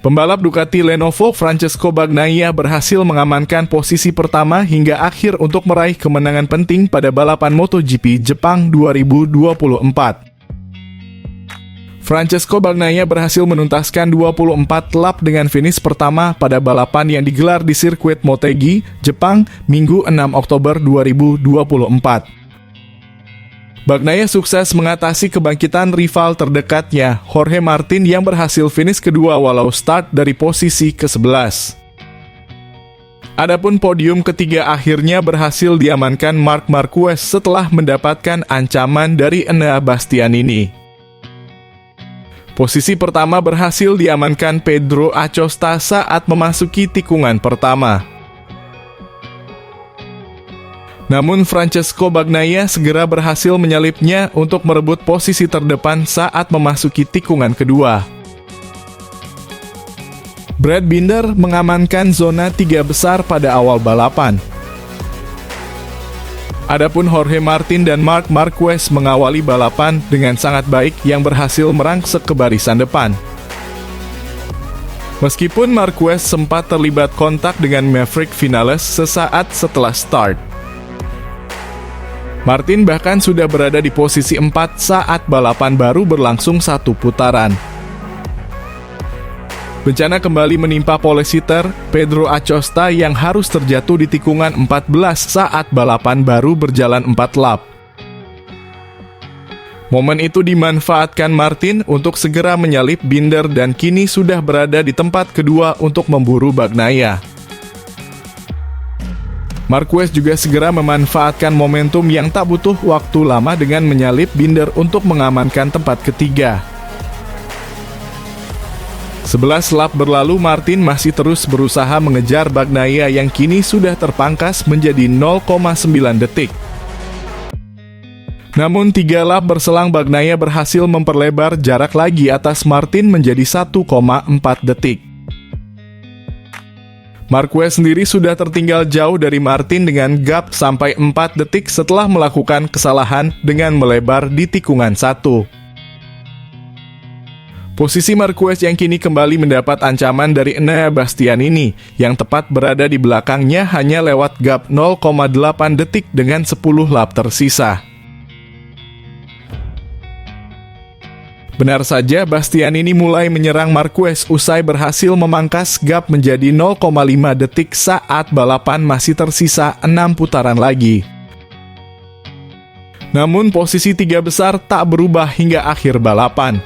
Pembalap Ducati Lenovo Francesco Bagnaia berhasil mengamankan posisi pertama hingga akhir untuk meraih kemenangan penting pada balapan MotoGP Jepang 2024. Francesco Bagnaia berhasil menuntaskan 24 lap dengan finish pertama pada balapan yang digelar di sirkuit Motegi, Jepang, Minggu 6 Oktober 2024. Bagnaia sukses mengatasi kebangkitan rival terdekatnya, Jorge Martin, yang berhasil finish kedua walau start dari posisi ke-11. Adapun podium ketiga akhirnya berhasil diamankan Marc Marquez setelah mendapatkan ancaman dari Enea Bastianini. Posisi pertama berhasil diamankan Pedro Acosta saat memasuki tikungan pertama. Namun Francesco Bagnaia segera berhasil menyalipnya untuk merebut posisi terdepan saat memasuki tikungan kedua. Brad Binder mengamankan zona 3 besar pada awal balapan. Adapun Jorge Martin dan Marc Marquez mengawali balapan dengan sangat baik yang berhasil merangsek ke barisan depan. Meskipun Marquez sempat terlibat kontak dengan Maverick Vinales sesaat setelah start. Martin bahkan sudah berada di posisi 4 saat balapan baru berlangsung 1 putaran. Bencana kembali menimpa pole sitter Pedro Acosta yang harus terjatuh di tikungan 14 saat balapan baru berjalan 4 lap. Momen itu dimanfaatkan Martin untuk segera menyalip Binder dan kini sudah berada di tempat kedua untuk memburu Bagnaia. Marquez juga segera memanfaatkan momentum yang tak butuh waktu lama dengan menyalip Binder untuk mengamankan tempat ketiga. 11 lap berlalu, Martin masih terus berusaha mengejar Bagnaia yang kini sudah terpangkas menjadi 0,9 detik. Namun 3 lap berselang Bagnaia berhasil memperlebar jarak lagi atas Martin menjadi 1,4 detik. Marquez sendiri sudah tertinggal jauh dari Martin dengan gap sampai 4 detik setelah melakukan kesalahan dengan melebar di tikungan 1. Posisi Marquez yang kini kembali mendapat ancaman dari Enea Bastianini yang tepat berada di belakangnya hanya lewat gap 0,8 detik dengan 10 lap tersisa. Benar saja, Bastianini mulai menyerang Marquez usai berhasil memangkas gap menjadi 0,5 detik saat balapan masih tersisa 6 putaran lagi. Namun posisi 3 besar tak berubah hingga akhir balapan.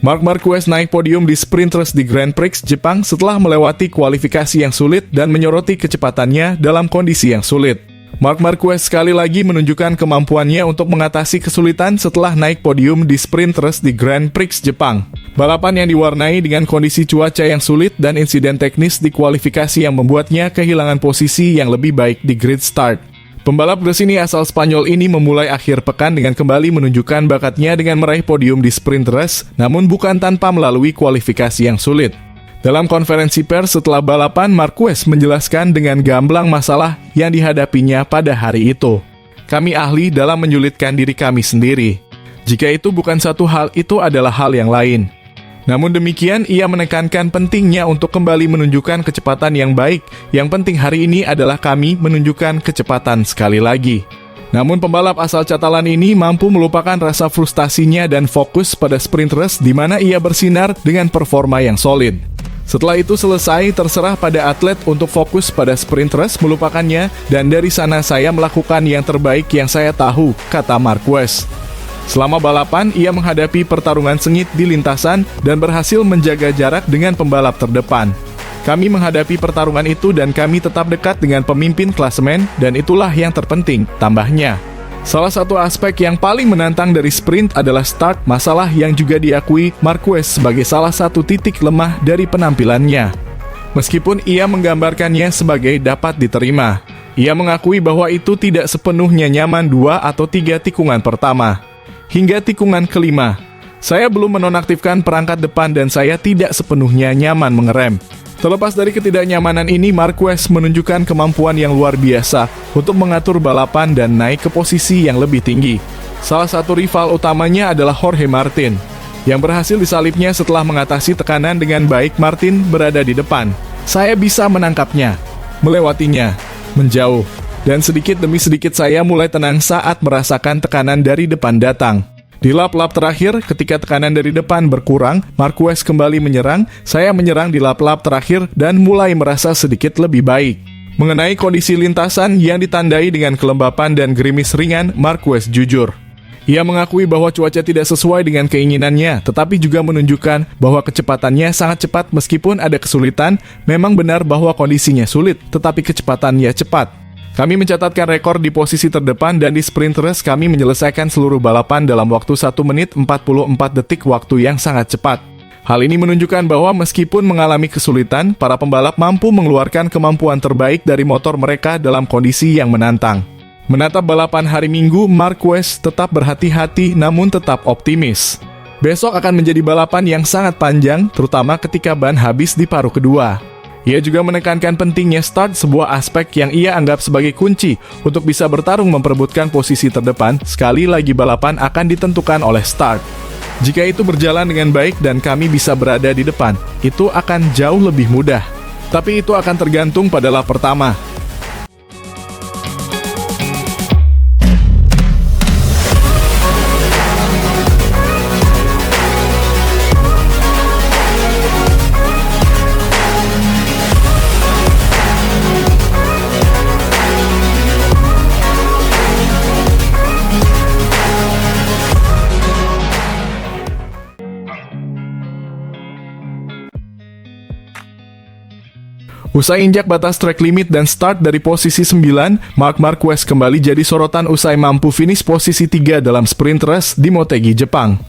Marc Marquez naik podium di sprint race di Grand Prix Jepang setelah melewati kualifikasi yang sulit dan menyoroti kecepatannya dalam kondisi yang sulit. Marc Marquez sekali lagi menunjukkan kemampuannya untuk mengatasi kesulitan setelah naik podium di sprint race di Grand Prix Jepang. Balapan yang diwarnai dengan kondisi cuaca yang sulit dan insiden teknis di kualifikasi yang membuatnya kehilangan posisi yang lebih baik di grid start. Pembalap Gresini asal Spanyol ini memulai akhir pekan dengan kembali menunjukkan bakatnya dengan meraih podium di sprint race, namun bukan tanpa melalui kualifikasi yang sulit. Dalam konferensi pers setelah balapan, Marquez menjelaskan dengan gamblang masalah yang dihadapinya pada hari itu. Kami ahli dalam menyulitkan diri kami sendiri. Jika itu bukan satu hal, itu adalah hal yang lain. Namun demikian, ia menekankan pentingnya untuk kembali menunjukkan kecepatan yang baik. Yang penting hari ini adalah kami menunjukkan kecepatan sekali lagi. Namun pembalap asal Catalan ini mampu melupakan rasa frustasinya dan fokus pada sprint race di mana ia bersinar dengan performa yang solid. Setelah itu selesai, terserah pada atlet untuk fokus pada sprint race melupakannya, dan dari sana saya melakukan yang terbaik yang saya tahu, kata Marquez. Selama balapan, ia menghadapi pertarungan sengit di lintasan dan berhasil menjaga jarak dengan pembalap terdepan. Kami menghadapi pertarungan itu dan kami tetap dekat dengan pemimpin klasemen dan itulah yang terpenting, tambahnya. Salah satu aspek yang paling menantang dari sprint adalah start, masalah yang juga diakui Marquez sebagai salah satu titik lemah dari penampilannya. meskipun ia menggambarkannya sebagai dapat diterima. Ia mengakui bahwa itu tidak sepenuhnya nyaman 2 atau 3 tikungan pertama. Hingga tikungan kelima, saya belum menonaktifkan perangkat depan dan saya tidak sepenuhnya nyaman mengerem. Terlepas dari ketidaknyamanan ini, Marquez menunjukkan kemampuan yang luar biasa untuk mengatur balapan dan naik ke posisi yang lebih tinggi. Salah satu rival utamanya adalah Jorge Martin, yang berhasil disalipnya setelah mengatasi tekanan dengan baik. Martin berada di depan. Saya bisa menangkapnya, melewatinya, menjauh, dan sedikit demi sedikit saya mulai tenang saat merasakan tekanan dari depan datang. Di lap-lap terakhir, ketika tekanan dari depan berkurang, Marquez kembali menyerang, saya menyerang di lap-lap terakhir dan mulai merasa sedikit lebih baik. Mengenai kondisi lintasan yang ditandai dengan kelembapan dan gerimis ringan, Marquez jujur. Ia mengakui bahwa cuaca tidak sesuai dengan keinginannya, tetapi juga menunjukkan bahwa kecepatannya sangat cepat meskipun ada kesulitan. Memang benar bahwa kondisinya sulit, tetapi kecepatannya cepat. Kami mencatatkan rekor di posisi terdepan dan di sprint race kami menyelesaikan seluruh balapan dalam waktu 1 menit 44 detik, waktu yang sangat cepat. Hal ini menunjukkan bahwa meskipun mengalami kesulitan, para pembalap mampu mengeluarkan kemampuan terbaik dari motor mereka dalam kondisi yang menantang. Menatap balapan hari Minggu, Marquez tetap berhati-hati namun tetap optimis. Besok akan menjadi balapan yang sangat panjang, terutama ketika ban habis di paruh kedua. Ia juga menekankan pentingnya start, sebuah aspek yang ia anggap sebagai kunci untuk bisa bertarung memperebutkan posisi terdepan. Sekali lagi balapan akan ditentukan oleh start. Jika itu berjalan dengan baik dan kami bisa berada di depan, itu akan jauh lebih mudah. Tapi itu akan tergantung pada lap pertama. Usai injak batas track limit dan start dari posisi 9, Marc Marquez kembali jadi sorotan usai mampu finish posisi 3 dalam sprint race di Motegi, Jepang.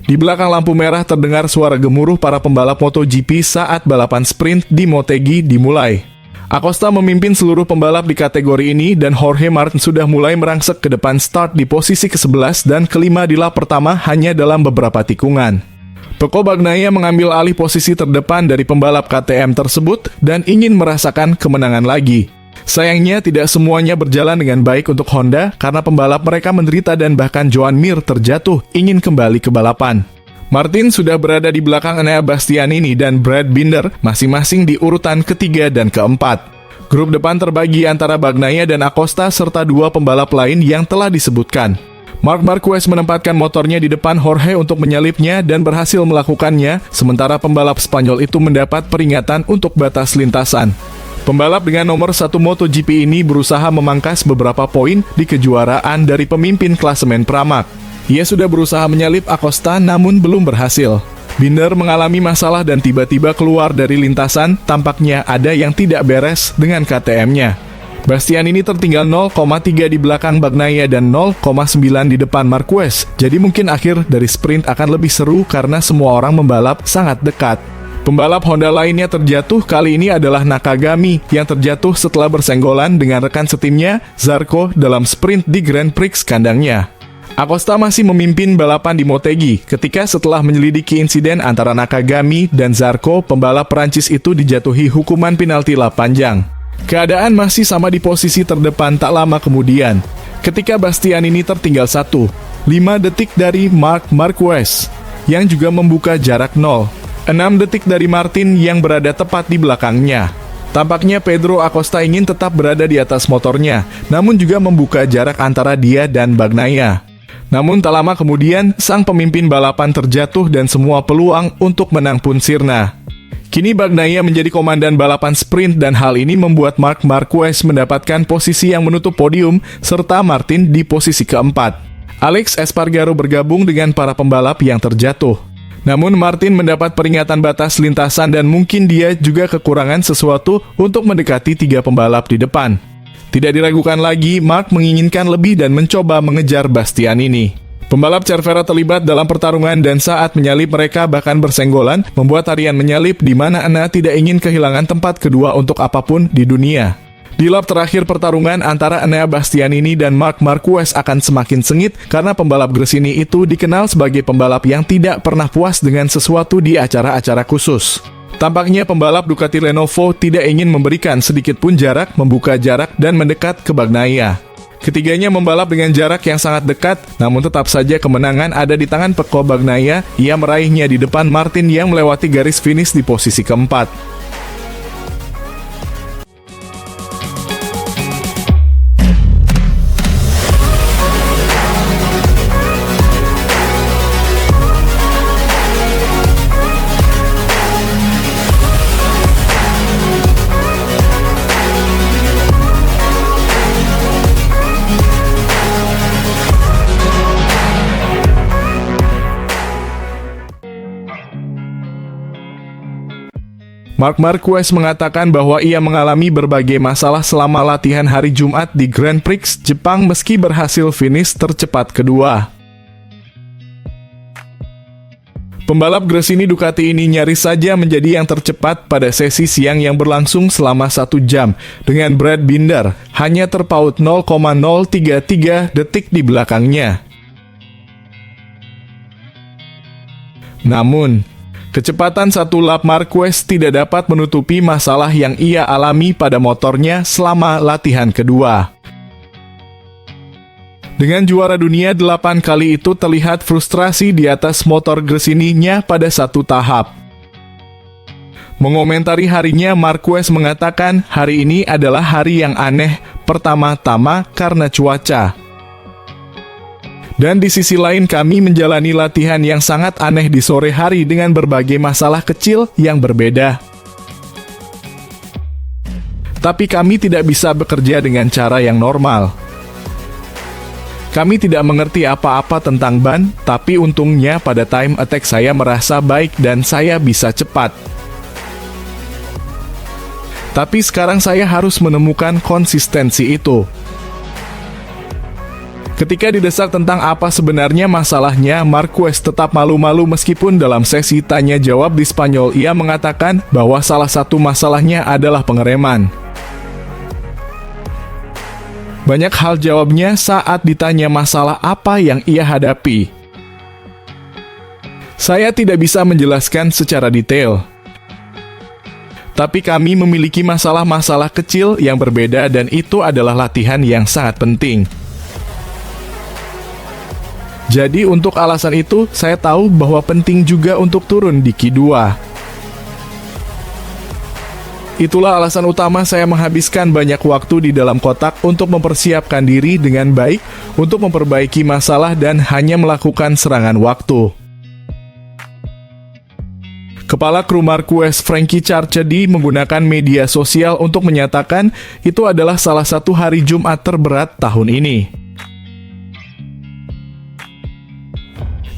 Di belakang lampu merah terdengar suara gemuruh para pembalap MotoGP saat balapan sprint di Motegi dimulai. Acosta memimpin seluruh pembalap di kategori ini dan Jorge Martin sudah mulai merangsek ke depan start di posisi ke-11 dan kelima di lap pertama hanya dalam beberapa tikungan. Pecco Bagnaia mengambil alih posisi terdepan dari pembalap KTM tersebut dan ingin merasakan kemenangan lagi. Sayangnya tidak semuanya berjalan dengan baik untuk Honda karena pembalap mereka menderita dan bahkan Joan Mir terjatuh ingin kembali ke balapan. Martin sudah berada di belakang Enea Bastianini dan Brad Binder masing-masing di urutan ketiga dan keempat. Grup depan terbagi antara Bagnaia dan Acosta serta 2 pembalap lain yang telah disebutkan. Marc Marquez menempatkan motornya di depan Jorge untuk menyalipnya dan berhasil melakukannya, sementara pembalap Spanyol itu mendapat peringatan untuk batas lintasan. Pembalap dengan nomor 1 MotoGP ini berusaha memangkas beberapa poin di kejuaraan dari pemimpin klasemen Pramac. Ia sudah berusaha menyalip Acosta namun belum berhasil. Binder mengalami masalah dan tiba-tiba keluar dari lintasan, tampaknya ada yang tidak beres dengan KTM-nya. Bastianini tertinggal 0,3 di belakang Bagnaia dan 0,9 di depan Marquez. Jadi mungkin akhir dari sprint akan lebih seru karena semua orang membalap sangat dekat. Pembalap Honda lainnya terjatuh kali ini adalah Nakagami yang terjatuh setelah bersenggolan dengan rekan setimnya Zarco dalam sprint di Grand Prix kandangnya. Acosta masih memimpin balapan di Motegi ketika setelah menyelidiki insiden antara Nakagami dan Zarco, pembalap Perancis itu dijatuhi hukuman penalti lap panjang. Keadaan masih sama di posisi terdepan tak lama kemudian, ketika Bastianini tertinggal 5 detik dari Marc Marquez, yang juga membuka jarak 6 detik dari Martin yang berada tepat di belakangnya. Tampaknya Pedro Acosta ingin tetap berada di atas motornya, namun juga membuka jarak antara dia dan Bagnaia. Namun tak lama kemudian, sang pemimpin balapan terjatuh dan semua peluang untuk menang pun sirna. Kini Bagnaia menjadi komandan balapan sprint dan hal ini membuat Marc Marquez mendapatkan posisi yang menutup podium serta Martin di posisi keempat. Alex Espargaro bergabung dengan para pembalap yang terjatuh. Namun Martin mendapat peringatan batas lintasan dan mungkin dia juga kekurangan sesuatu untuk mendekati 3 pembalap di depan. Tidak diragukan lagi, Marc menginginkan lebih dan mencoba mengejar Bastianini. Pembalap Cervera terlibat dalam pertarungan dan saat menyalip mereka bahkan bersenggolan, membuat harian menyalip di mana Anna tidak ingin kehilangan tempat kedua untuk apapun di dunia. Di lap terakhir pertarungan antara Enea Bastianini dan Marc Marquez akan semakin sengit karena pembalap Gresini itu dikenal sebagai pembalap yang tidak pernah puas dengan sesuatu di acara-acara khusus. Tampaknya pembalap Ducati Lenovo tidak ingin memberikan sedikit pun jarak, membuka jarak, dan mendekat ke Bagnaia. Ketiganya membalap dengan jarak yang sangat dekat, namun tetap saja kemenangan ada di tangan Pecco Bagnaia. Ia meraihnya di depan Martin yang melewati garis finish di posisi keempat. Marc Marquez mengatakan bahwa ia mengalami berbagai masalah selama latihan hari Jumat di Grand Prix Jepang meski berhasil finish tercepat kedua. Pembalap Gresini Ducati ini nyaris saja menjadi yang tercepat pada sesi siang yang berlangsung selama 1 jam, dengan Brad Binder hanya terpaut 0,033 detik di belakangnya. Namun, kecepatan satu lap Marquez tidak dapat menutupi masalah yang ia alami pada motornya selama latihan kedua. Dengan juara dunia 8 kali itu terlihat frustrasi di atas motor Gresini-nya pada satu tahap. Mengomentari harinya, Marquez mengatakan hari ini adalah hari yang aneh, pertama-tama karena cuaca. Dan di sisi lain kami menjalani latihan yang sangat aneh di sore hari dengan berbagai masalah kecil yang berbeda. Tapi kami tidak bisa bekerja dengan cara yang normal. Kami tidak mengerti apa-apa tentang ban, tapi untungnya pada time attack saya merasa baik dan saya bisa cepat. Tapi sekarang saya harus menemukan konsistensi itu. Ketika didesak tentang apa sebenarnya masalahnya, Marquez tetap malu-malu meskipun dalam sesi tanya jawab di Spanyol ia mengatakan bahwa salah satu masalahnya adalah pengereman. Banyak hal jawabnya saat ditanya masalah apa yang ia hadapi. Saya tidak bisa menjelaskan secara detail. Tapi kami memiliki masalah-masalah kecil yang berbeda dan itu adalah latihan yang sangat penting. Jadi untuk alasan itu, saya tahu bahwa penting juga untuk turun di Q2. Itulah alasan utama saya menghabiskan banyak waktu di dalam kotak untuk mempersiapkan diri dengan baik, untuk memperbaiki masalah dan hanya melakukan serangan waktu. Kepala kru Marquez, Frankie Charchedi, menggunakan media sosial untuk menyatakan itu adalah salah satu hari Jumat terberat tahun ini.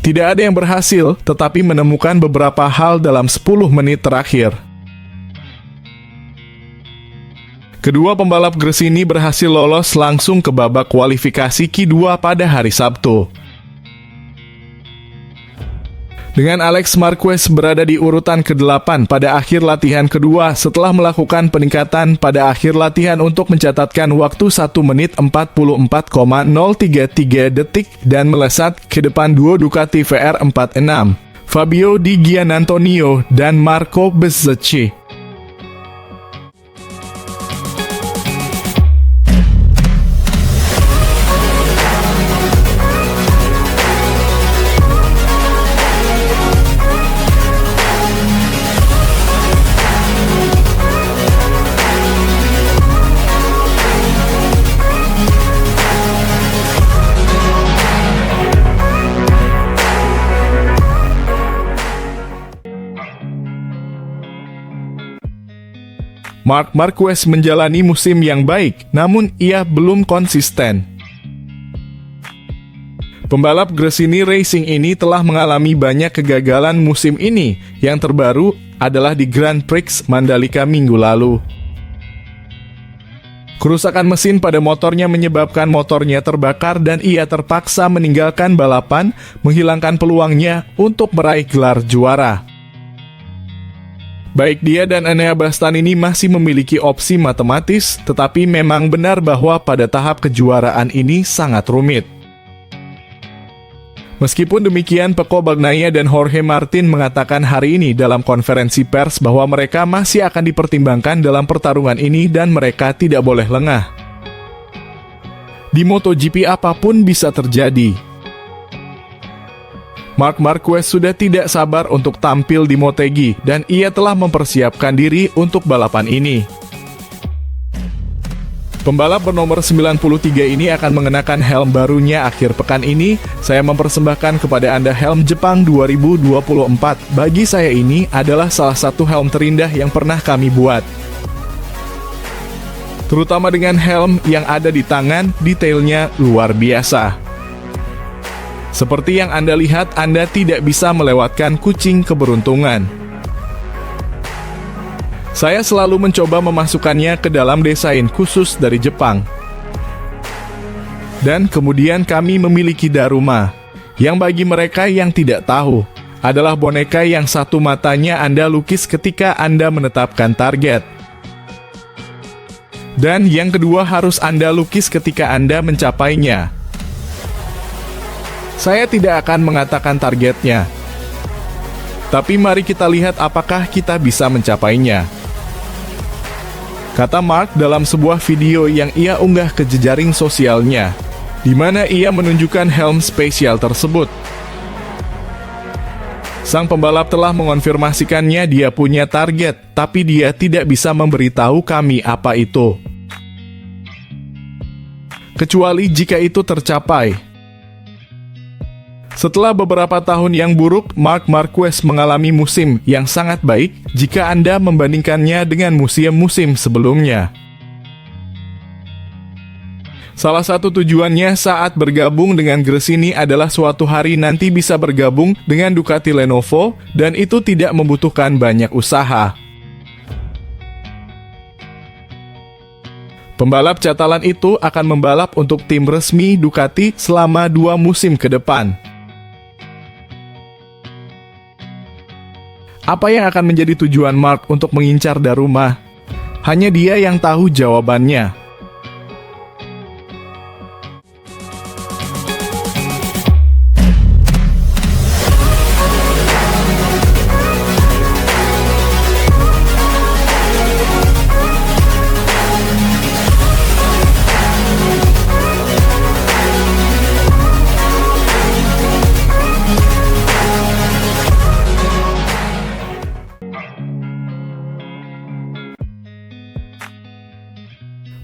Tidak ada yang berhasil, tetapi menemukan beberapa hal dalam 10 menit terakhir. Kedua pembalap Gresini berhasil lolos langsung ke babak kualifikasi Q2 pada hari Sabtu. Dengan Alex Marquez berada di urutan ke-8 pada akhir latihan kedua setelah melakukan peningkatan pada akhir latihan untuk mencatatkan waktu 1 menit 44,033 detik dan melesat ke depan duo Ducati VR46, Fabio Di Giannantonio dan Marco Bezzecchi. Marc Marquez menjalani musim yang baik, namun ia belum konsisten. Pembalap Gresini Racing ini telah mengalami banyak kegagalan musim ini. Yang terbaru adalah di Grand Prix Mandalika minggu lalu. Kerusakan mesin pada motornya menyebabkan motornya terbakar dan ia terpaksa meninggalkan balapan, menghilangkan peluangnya untuk meraih gelar juara. Baik dia dan Enea Bastianini masih memiliki opsi matematis, tetapi memang benar bahwa pada tahap kejuaraan ini sangat rumit. Meskipun demikian, Pecco Bagnaia dan Jorge Martin mengatakan hari ini dalam konferensi pers bahwa mereka masih akan dipertimbangkan dalam pertarungan ini dan mereka tidak boleh lengah. Di MotoGP apapun bisa terjadi. Marc Marquez sudah tidak sabar untuk tampil di Motegi dan ia telah mempersiapkan diri untuk balapan ini. Pembalap bernomor 93 ini akan mengenakan helm barunya akhir pekan ini. Saya mempersembahkan kepada Anda helm Jepang 2024. Bagi saya ini adalah salah satu helm terindah yang pernah kami buat. Terutama dengan helm yang ada di tangan, detailnya luar biasa. Seperti yang Anda lihat, Anda tidak bisa melewatkan kucing keberuntungan. Saya selalu mencoba memasukkannya ke dalam desain khusus dari Jepang. Dan kemudian kami memiliki Daruma, yang bagi mereka yang tidak tahu, adalah boneka yang satu matanya Anda lukis ketika Anda menetapkan target. Dan yang kedua harus Anda lukis ketika Anda mencapainya. Saya tidak akan mengatakan targetnya, tapi mari kita lihat apakah kita bisa mencapainya, kata Marc dalam sebuah video yang ia unggah ke jejaring sosialnya, di mana ia menunjukkan helm spesial tersebut. Sang pembalap telah mengonfirmasikannya dia punya target, tapi dia tidak bisa memberitahu kami apa itu, kecuali jika itu tercapai. Setelah beberapa tahun yang buruk, Marc Marquez mengalami musim yang sangat baik jika Anda membandingkannya dengan musim-musim sebelumnya. Salah satu tujuannya saat bergabung dengan Gresini adalah suatu hari nanti bisa bergabung dengan Ducati Lenovo, dan itu tidak membutuhkan banyak usaha. Pembalap catalan itu akan membalap untuk tim resmi Ducati selama 2 musim ke depan. Apa yang akan menjadi tujuan Marc untuk mengincar Daruma? Hanya dia yang tahu jawabannya.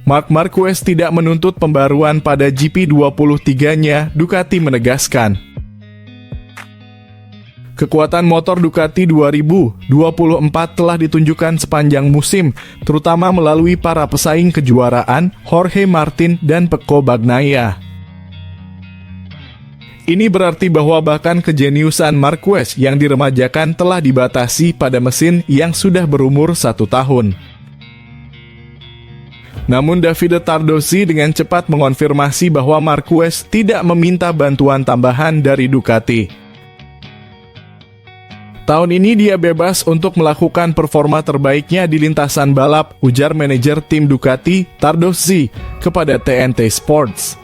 Marc Marquez tidak menuntut pembaruan pada GP23-nya, Ducati menegaskan. Kekuatan motor Ducati 2024 telah ditunjukkan sepanjang musim, terutama melalui para pesaing kejuaraan, Jorge Martin dan Pecco Bagnaia. Ini berarti bahwa bahkan kejeniusan Marquez yang diremajakan telah dibatasi pada mesin yang sudah berumur 1 tahun. Namun Davide Tardozzi dengan cepat mengonfirmasi bahwa Marquez tidak meminta bantuan tambahan dari Ducati. Tahun ini dia bebas untuk melakukan performa terbaiknya di lintasan balap, ujar manajer tim Ducati, Tardozzi, kepada TNT Sports.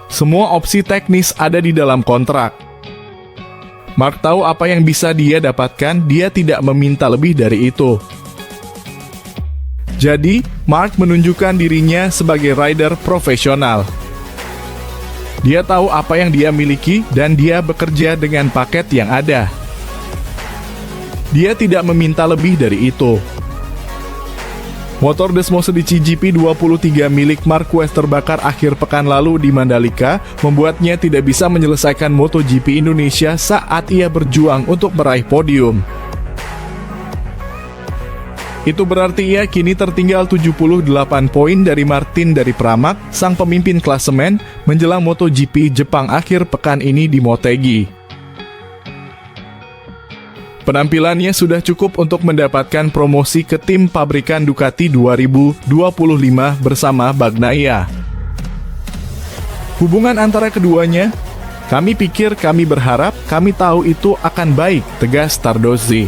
Semua opsi teknis ada di dalam kontrak. Marc tahu apa yang bisa dia dapatkan, dia tidak meminta lebih dari itu. Jadi, Marc menunjukkan dirinya sebagai rider profesional. Dia tahu apa yang dia miliki dan dia bekerja dengan paket yang ada. Dia tidak meminta lebih dari itu. Motor Desmos di GP23 milik Marquez terbakar akhir pekan lalu di Mandalika, membuatnya tidak bisa menyelesaikan MotoGP Indonesia saat ia berjuang untuk meraih podium. Itu berarti ia kini tertinggal 78 poin dari Martin dari Pramac, sang pemimpin klasemen, menjelang MotoGP Jepang akhir pekan ini di Motegi. Penampilannya sudah cukup untuk mendapatkan promosi ke tim pabrikan Ducati 2025 bersama Bagnaia. Hubungan antara keduanya, kami pikir, kami berharap, kami tahu itu akan baik, tegas Stardozzi.